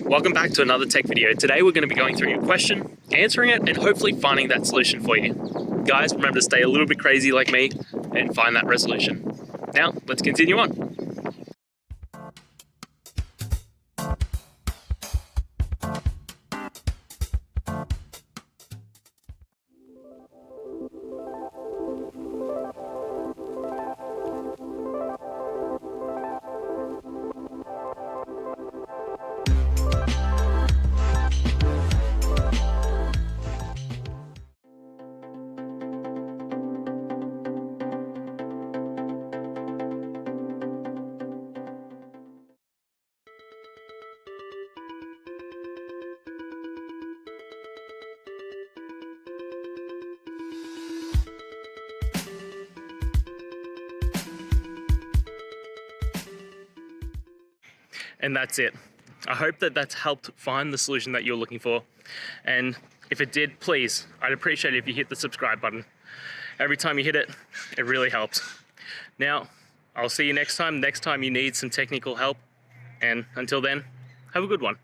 Welcome back to another tech video. Today we're going to be going through your question, answering it, and hopefully finding that solution for you. Guys, remember to stay a little bit crazy like me and find that resolution. Now, let's continue on. And that's it. I hope that that's helped find the solution that you're looking for. And if it did, please, I'd appreciate it if you hit the subscribe button. Every time you hit it, it really helps. Now, I'll see you next time you need some technical help. And until then, have a good one.